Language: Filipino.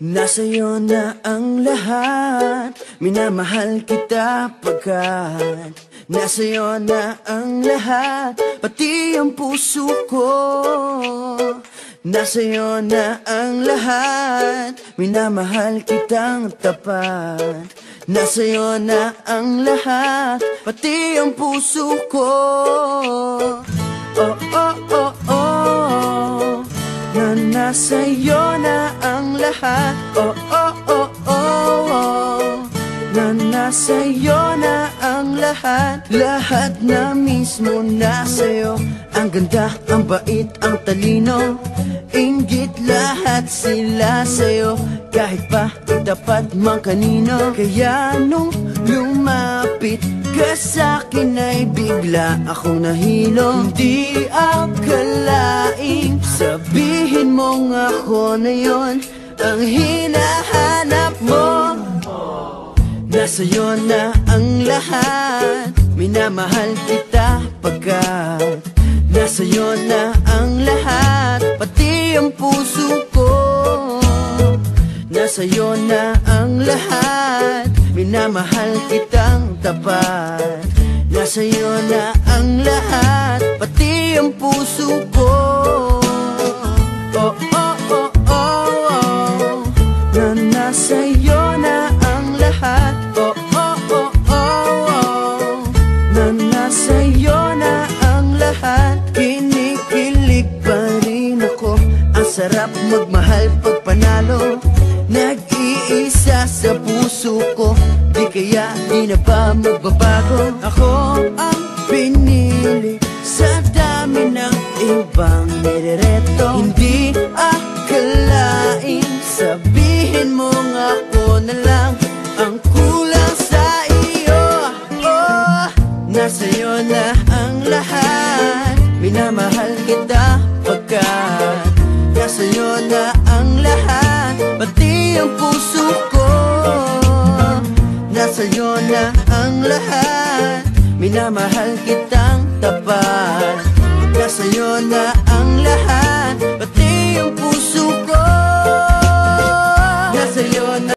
Nasa'yo na ang lahat, minamahal kita pagkat nasa'yo na ang lahat, pati ang puso ko. Nasa'yo na ang lahat, minamahal kitang tapat. Nasa'yo na ang lahat, pati ang puso ko. Oh, oh, oh, oh, na nasa'yo na ang lahat. Oh, oh, oh, oh, oh, na nasa'yo na ang lahat. Lahat na mismo nasa'yo. Ang ganda, ang bait, ang talino, inggit lahat sila sa'yo. Kahit pa dapat mang kanino. Kaya nung lumapit ka sa'kin ay bigla akong nahilo. Hindi akalaing sabihin mong ako na yon ang hinahanap mo. Nasa'yo na ang lahat, minamahal kita pagkat nasa'yo na ang lahat, pati ang puso ko. Nasa'yo na ang lahat, minamahal kitang tapat. Nasa'yo na ang lahat, pati ang puso ko. Oh, oh, oh, oh, oh, na nasa'yo na ang lahat. Oh, oh, oh, oh, oh, na nasa'yo na ang lahat. Kinikilig pa rin ako, ang sarap magmahal pag panalo. Nag-iisa sa puso ko, di kaya di na ba magbabago? Ako ang pinili sa dami ng ibang nirereto. Hindi akalain sabihin mong ako na lang ang kulang sa iyo. Oh, nasa'yo na ang lahat, minamahal kita pagkat nasa'yo na ang lahat, pati ang puso ko. Nasa'yo na ang lahat, minamahal kitang tapat. Nasa'yo na ang lahat.